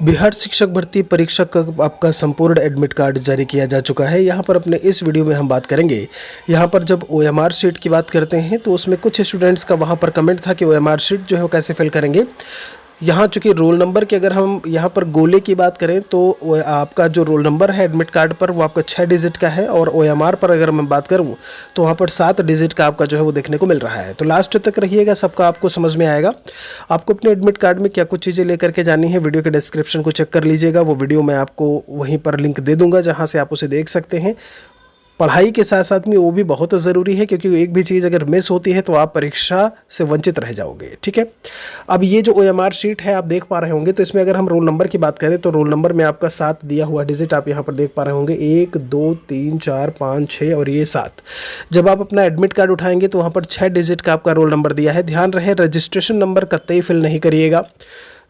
बिहार शिक्षक भर्ती परीक्षा का आपका संपूर्ण एडमिट कार्ड जारी किया जा चुका है। यहाँ पर अपने इस वीडियो में हम बात करेंगे। यहाँ पर जब OMR शीट की बात करते हैं तो उसमें कुछ स्टूडेंट्स का वहाँ पर कमेंट था कि OMR शीट जो है वो कैसे फिल करेंगे। यहाँ चूंकि रोल नंबर की अगर हम यहाँ पर गोले की बात करें तो आपका जो रोल नंबर है एडमिट कार्ड पर वो आपका 6 डिजिट का है, और OMR पर अगर मैं बात करूँ तो वहाँ पर 7 डिजिट का आपका जो है वो देखने को मिल रहा है। तो लास्ट तक रहिएगा, सबका आपको समझ में आएगा। आपको अपने एडमिट कार्ड में क्या कुछ चीज़ें लेकर के जानी है, वीडियो के डिस्क्रिप्शन को चेक कर लीजिएगा। वो वीडियो मैं आपको वहीं पर लिंक दे दूँगा जहाँ से आप उसे देख सकते हैं। पढ़ाई के साथ साथ में वो भी बहुत ज़रूरी है, क्योंकि एक भी चीज़ अगर मिस होती है तो आप परीक्षा से वंचित रह जाओगे। ठीक है, अब ये जो OMR शीट है आप देख पा रहे होंगे, तो इसमें अगर हम रोल नंबर की बात करें तो रोल नंबर में आपका 7 दिया हुआ डिजिट आप यहाँ पर देख पा रहे होंगे, 1 2 3 4 5 6 और ये 7। जब आप अपना एडमिट कार्ड उठाएंगे तो वहाँ पर 6 डिजिट का आपका रोल नंबर दिया है। ध्यान रहे, रजिस्ट्रेशन नंबर कतई फिल नहीं करिएगा।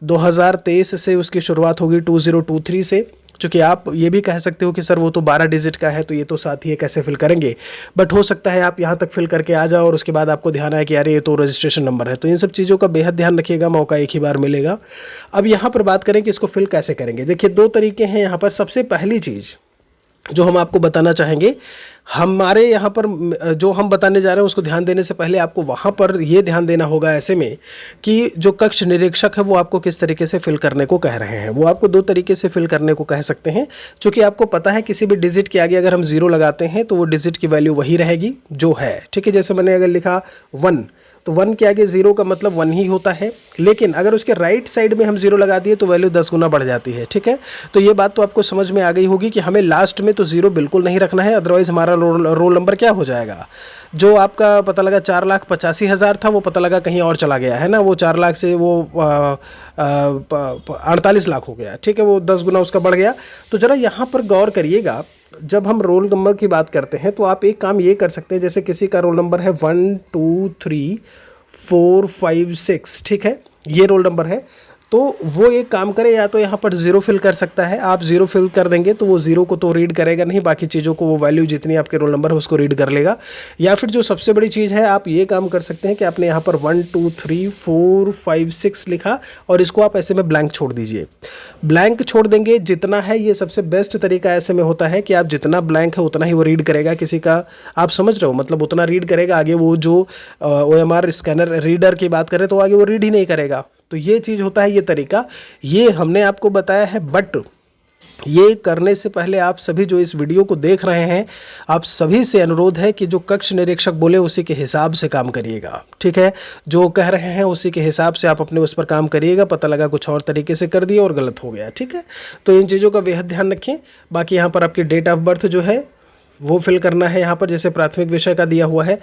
2023 से उसकी शुरुआत होगी 2023 से। चूँकि आप ये भी कह सकते हो कि सर वो तो 12 डिजिट का है तो ये तो साथ ही है, कैसे फिल करेंगे। बट हो सकता है आप यहाँ तक फिल करके आ जाओ और उसके बाद आपको ध्यान आए कि अरे ये तो रजिस्ट्रेशन नंबर है। तो इन सब चीज़ों का बेहद ध्यान रखिएगा, मौका एक ही बार मिलेगा। अब यहाँ पर बात करें कि इसको फिल कैसे करेंगे। देखिए, 2 तरीके हैं यहाँ पर। सबसे पहली चीज़ जो हम आपको बताना चाहेंगे, हमारे यहाँ पर जो हम बताने जा रहे हैं उसको ध्यान देने से पहले आपको वहाँ पर ये ध्यान देना होगा ऐसे में कि जो कक्ष निरीक्षक है वो आपको किस तरीके से फिल करने को कह रहे हैं। वो आपको 2 तरीके से फिल करने को कह सकते हैं। चूँकि आपको पता है किसी भी डिजिट के आगे अगर हम 0 लगाते हैं तो वो डिजिट की वैल्यू वही रहेगी जो है। ठीक है, जैसे मैंने अगर लिखा 1 तो 1 के आगे 0 का मतलब 1 ही होता है, लेकिन अगर उसके राइट साइड में हम 0 लगा दिए तो वैल्यू 10 गुना बढ़ जाती है। ठीक है, तो ये बात तो आपको समझ में आ गई होगी कि हमें लास्ट में तो 0 बिल्कुल नहीं रखना है, अदरवाइज हमारा रोल नंबर क्या हो जाएगा। जो आपका पता लगा 4,85,000 था वो पता लगा कहीं और चला गया है ना, वो 4 लाख से वो 48 लाख हो गया। ठीक है, वो 10 गुना उसका बढ़ गया। तो ज़रा यहाँ पर गौर करिएगा, जब हम रोल नंबर की बात करते हैं तो आप एक काम ये कर सकते हैं, जैसे किसी का रोल नंबर है 1 2 3 4 5 6, ठीक है, ये रोल नंबर है, तो वो एक काम करे, या तो यहाँ पर 0 फिल कर सकता है। आप 0 फिल कर देंगे तो वो 0 को तो रीड करेगा नहीं, बाकी चीज़ों को वो वैल्यू जितनी आपके रोल नंबर है उसको रीड कर लेगा। या फिर जो सबसे बड़ी चीज़ है, आप ये काम कर सकते हैं कि आपने यहाँ पर 1 2 3 4 5 6 लिखा और इसको आप ऐसे में ब्लैंक छोड़ दीजिए। ब्लैंक छोड़ देंगे जितना है, ये सबसे बेस्ट तरीका ऐसे में होता है कि आप जितना ब्लैंक है उतना ही वो रीड करेगा। किसी का आप समझ रहे हो, मतलब उतना रीड करेगा। आगे वो जो OMR स्कैनर रीडर की बात करें तो आगे वो रीड ही नहीं करेगा। तो ये चीज़ होता है, ये तरीका ये हमने आपको बताया है। बट ये करने से पहले आप सभी जो इस वीडियो को देख रहे हैं, आप सभी से अनुरोध है कि जो कक्ष निरीक्षक बोले उसी के हिसाब से काम करिएगा। ठीक है, जो कह रहे हैं उसी के हिसाब से आप अपने उस पर काम करिएगा। पता लगा कुछ और तरीके से कर दिया और गलत हो गया। ठीक है, तो इन चीज़ों का बेहद ध्यान रखें। बाकी यहाँ पर आपकी डेट ऑफ बर्थ जो है वो फिल करना है। यहाँ पर जैसे प्राथमिक विषय का दिया हुआ है,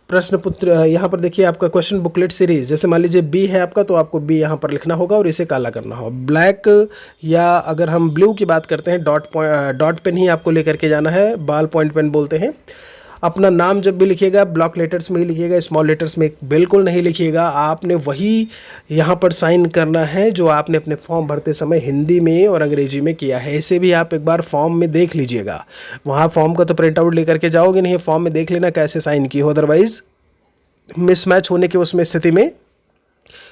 प्रश्न पत्र यहाँ पर देखिए आपका क्वेश्चन बुकलेट सीरीज, जैसे मान लीजिए B है आपका तो आपको B यहाँ पर लिखना होगा और इसे काला करना होगा। ब्लैक या अगर हम ब्लू की बात करते हैं डॉट पेन ही आपको लेकर के जाना है, बाल पॉइंट पेन बोलते हैं। अपना नाम जब भी लिखिएगा ब्लॉक लेटर्स में ही लिखिएगा, स्मॉल लेटर्स में बिल्कुल नहीं लिखिएगा। आपने वही यहाँ पर साइन करना है जो आपने अपने फॉर्म भरते समय हिंदी में और अंग्रेजी में किया है। इसे भी आप एक बार फॉर्म में देख लीजिएगा। वहाँ फॉर्म का तो प्रिंट आउट लेकर के जाओगे नहीं, फॉर्म में देख लेना कैसे साइन की हो, अदरवाइज मिसमैच होने की उसमें स्थिति में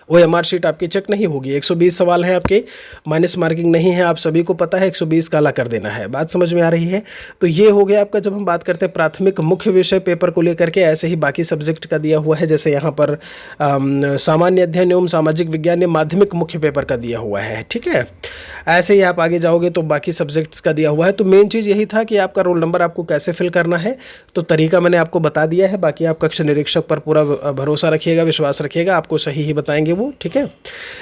OMR शीट आपकी चेक नहीं होगी। 120 सवाल है आपके, माइनस मार्किंग नहीं है, आप सभी को पता है। 120 काला कर देना है। बात समझ में आ रही है। तो ये हो गया आपका, जब हम बात करते हैं प्राथमिक मुख्य विषय पेपर को लेकर के। ऐसे ही बाकी सब्जेक्ट का दिया हुआ है, जैसे यहाँ पर सामान्य अध्ययन एवं सामाजिक विज्ञान या माध्यमिक मुख्य पेपर का दिया हुआ है। ठीक है, ऐसे ही आप आगे जाओगे तो बाकी सब्जेक्ट्स का दिया हुआ है। तो मेन चीज़ यही था कि आपका रोल नंबर आपको कैसे फिल करना है, तो तरीका मैंने आपको बता दिया है। बाकी आप कक्ष निरीक्षक पर पूरा भरोसा रखिएगा, विश्वास रखिएगा, आपको सही ही बताएंगे वो। ठीक है,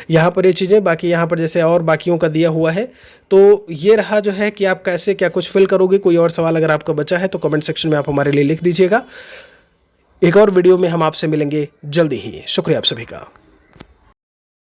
यहाँ पर ये चीज़ें, बाकी यहाँ पर जैसे और बाकियों का दिया हुआ है। तो ये रहा जो है कि आप कैसे क्या कुछ फिल करोगे। कोई और सवाल अगर आपका बचा है तो कमेंट सेक्शन में आप हमारे लिए लिख दीजिएगा। एक और वीडियो में हम आपसे मिलेंगे जल्दी ही। शुक्रिया आप सभी का।